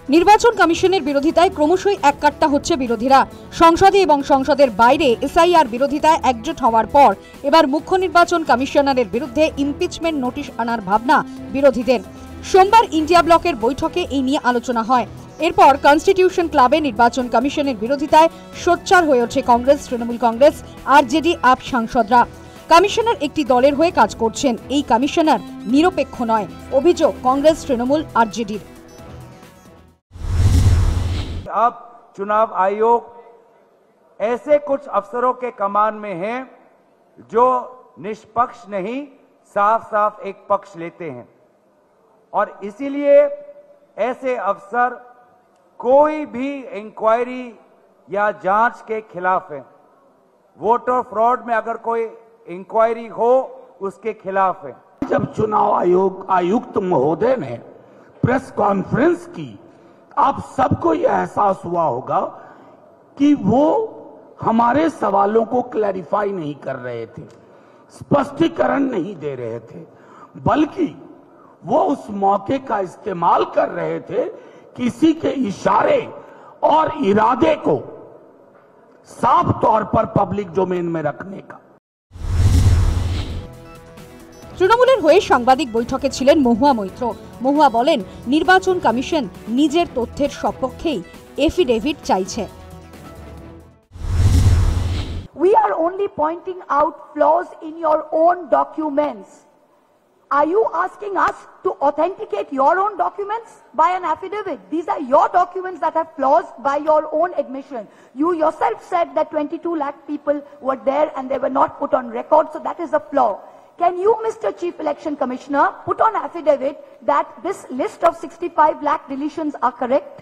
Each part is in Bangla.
নির্বাচন কমিশনের বিরোধিতায় ক্রমশই এককাট্টা হচ্ছে বিরোধীরা। সংসদে এবং সংসদের বাইরে এসআইআর বিরোধিতায় একজোট হওয়ার পর এবার মুখ্য নির্বাচন কমিশনারের বিরুদ্ধে ইমপিচমেন্ট নোটিশ আনার ভাবনা বিরোধীদের। সোমবার ইন্ডিয়া ব্লকের বৈঠকে এই নিয়ে আলোচনা হয়। এরপর কনস্টিটিউশন ক্লাবে নির্বাচন কমিশনের বিরোধিতায় সোচ্চার হয়ে ওঠে কংগ্রেস, তৃণমূল কংগ্রেস, আরজেডি, আপ সাংসদরা। কমিশনার একটি দলের হয়ে কাজ করছেন, এই কমিশনার নিরপেক্ষ নয়, অভিযোগ কংগ্রেস, তৃণমূল, আরজেডির। अब चुनाव आयोग ऐसे कुछ अफसरों के कमान में है जो निष्पक्ष नहीं, साफ साफ एक पक्ष लेते हैं और इसीलिए ऐसे अफसर कोई भी इंक्वायरी या जांच के खिलाफ है। वोटर फ्रॉड में अगर कोई इंक्वायरी हो उसके खिलाफ है। जब चुनाव आयोग आयुक्त महोदय ने प्रेस कॉन्फ्रेंस की, आप सबको यह एहसास हुआ होगा कि वो हमारे सवालों को क्लैरिफाई नहीं कर रहे थे, स्पष्टीकरण नहीं दे रहे थे, बल्कि वो उस मौके का इस्तेमाल कर रहे थे किसी के इशारे और इरादे को साफ तौर पर पब्लिक डोमेन में रखने का। তৃণমূলের হয়ে সাংবাদিক বৈঠকে ছিলেন মহুয়া মৈত্র। মহুয়া বলেন, নির্বাচন কমিশন নিজের তথ্যের সপক্ষেই এফিডেভিট চাইছে। We are only pointing out flaws in your own documents. Are you asking us to authenticate your own documents by an affidavit? These are your documents that have flaws by your own admission. You yourself said that 22 lakh people were there and they were not put on record, so that is a flaw. Can you, Mr. Chief Election Commissioner, put on affidavit that this list of 65 lakh deletions are correct?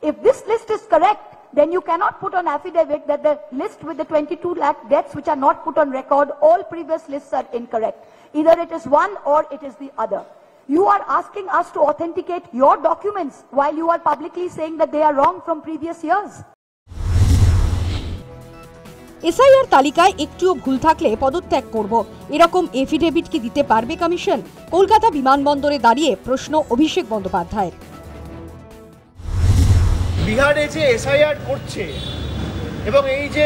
If this list is correct, then you cannot put on affidavit that the list with the 22 lakh deaths which are not put on record, all previous lists are incorrect. Either it is one or it is the other. You are asking us to authenticate your documents while you are publicly saying that they are wrong from previous years. SIR তালিকায় একটুও ভুল থাকলে পদত্যাগ করব, এরকম এফিডেভিট কি দিতে পারবে কমিশন? কলকাতা বিমানবন্দরে দাঁড়িয়ে প্রশ্ন অভিষেক বন্দ্যোপাধ্যায়ের। বিহারে যে এসআইআর করছে এবং এই যে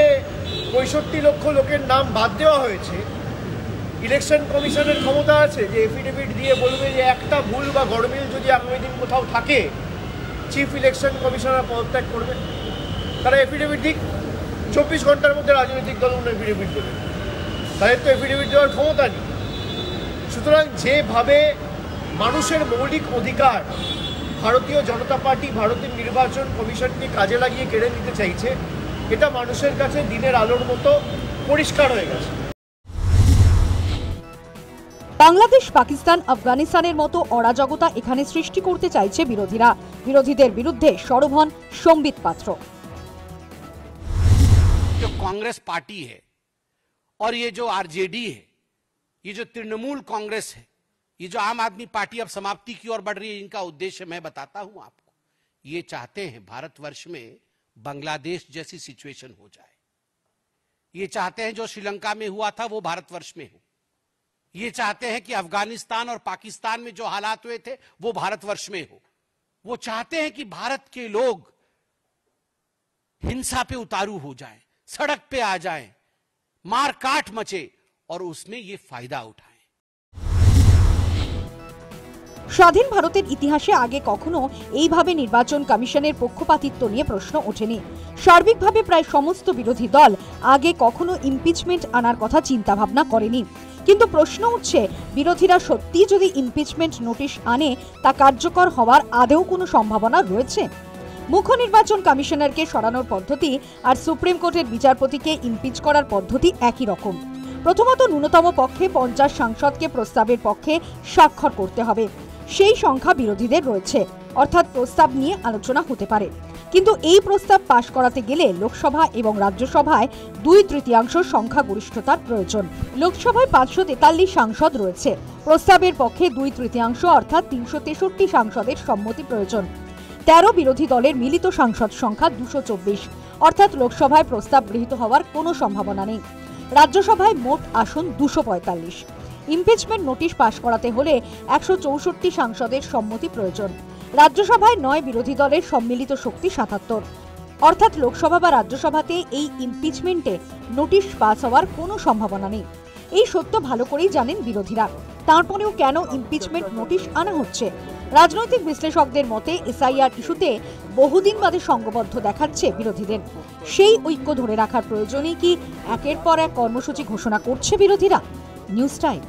65 লক্ষ লোকের নাম বাদ দেওয়া হয়েছে, ইলেকশন কমিশনের ক্ষমতা আছে যে এফিডেভিট দিয়ে বলবে যে একটা ভুল বা গড়মিল যদি আগামী দিন কোথাও থাকে চিফ ইলেকশন কমিশনার পদত্যাগ করবে। তারা এফিডেভিট দিক, 24 ঘন্টার মধ্যে রাজনৈতিক দলগুলো এফিডেভিট দেবে, তাদের তো এফিডেভিট দেওয়ার ক্ষমতা নেই। সুতরাং যেভাবে মানুষের মৌলিক অধিকার ভারতীয় জনতা পার্টি ভারতের নির্বাচন কমিশনকে কাজে লাগিয়ে কেড়ে নিতে চাইছে, এটা মানুষের কাছে দিনের আলোর মতো পরিষ্কার হয়ে গেছে। বাংলাদেশ, পাকিস্তান, আফগানিস্তানের মতো অরাজকতা এখানে সৃষ্টি করতে চাইছে বিরোধীরা। বিরোধীদের বিরুদ্ধে সরব হন সম্বিত পাত্র। जो कांग्रेस पार्टी है और ये जो आरजेडी है, ये जो तृणमूल कांग्रेस है, ये जो आम आदमी पार्टी अब समाप्ति की ओर बढ़ रही है, इनका उद्देश्य मैं बताता हूं आपको। ये चाहते हैं भारतवर्ष में बांग्लादेश जैसी सिचुएशन हो जाए। ये चाहते हैं जो श्रीलंका में हुआ था वो भारतवर्ष में हो। ये चाहते हैं कि अफगानिस्तान और पाकिस्तान में जो हालात हुए थे वो भारतवर्ष में हो। वो चाहते हैं कि भारत के लोग हिंसा पे उतारू हो जाएं, सड़क पे आ जाएं, मार काट मचे और उसमें ये फायदा उठाएं। স্বাধীন ভারতের ইতিহাসে আগে কখনো এইভাবে নির্বাচন কমিশনের পক্ষপাতিত্ব নিয়ে প্রশ্ন ওঠেনি। সার্বিকভাবে প্রায় সমস্ত বিরোধী দল আগে কখনো ইমপিচমেন্ট আনার কথা চিন্তা ভাবনা করেনি। কিন্তু প্রশ্ন উঠছে, বিরোধীরা সত্যি যদি ইমপিচমেন্ট নোটিশ আনে তা কার্যকর হওয়ার আদৌ কোনো সম্ভাবনা রয়েছে? মুখ্য নির্বাচন কমিশনারকে সরানোর পদ্ধতি আর সুপ্রিম কোর্টের বিচারপতিকে ইমপিচ করার পদ্ধতি একই রকম। প্রথমত ন্যূনতম পক্ষে 50 সাংসদকে প্রস্তাবের পক্ষে স্বাক্ষর করতে হবে। সেই সংখ্যা বিরোধীদের রয়েছে, অর্থাৎ প্রস্তাব নিয়ে আলোচনা হতে পারে। কিন্তু এই প্রস্তাব পাশ করাতে গেলে লোকসভা এবং রাজ্যসভায় 2/3 সংখ্যাগরিষ্ঠতার প্রয়োজন। লোকসভায় 543 সাংসদ রয়েছে, প্রস্তাবের পক্ষে 2/3 অর্থাৎ 363 সাংসদের সম্মতি প্রয়োজন। 13 বিরোধী দলের মিলিত সাংসদ সংখ্যা 224, অর্থাৎ লোকসভায় প্রস্তাব গৃহীত হওয়ার কোনো সম্ভাবনা নেই। রাজ্যসভায় মোট আসন 245। ইমপিচমেন্ট নোটিশ পাশ করাতে হলে 164 সাংসদের সম্মতি প্রয়োজন। রাজ্যসভায় 9 বিরোধী দলের সম্মিলিত শক্তি 77, অর্থাৎ লোকসভা বা রাজ্যসভাতে এই ইমপিচমেন্টে নোটিশ পাস হওয়ার কোনো সম্ভাবনা নেই। এই সত্য ভালো করেই জানেন বিরোধীরা। তারপরেও কেন ইমপিচমেন্ট নোটিশ আনা হচ্ছে? রাজনৈতিক বিশ্লেষকদের মতে এসআইআর ইস্যুতে বহুদিন বাদে সংঘবদ্ধ দেখাচ্ছে বিরোধীদের। সেই ঐক্য ধরে রাখার প্রয়োজনেই কি একের পর এক কর্মসূচি ঘোষণা করছে বিরোধীরা? News time.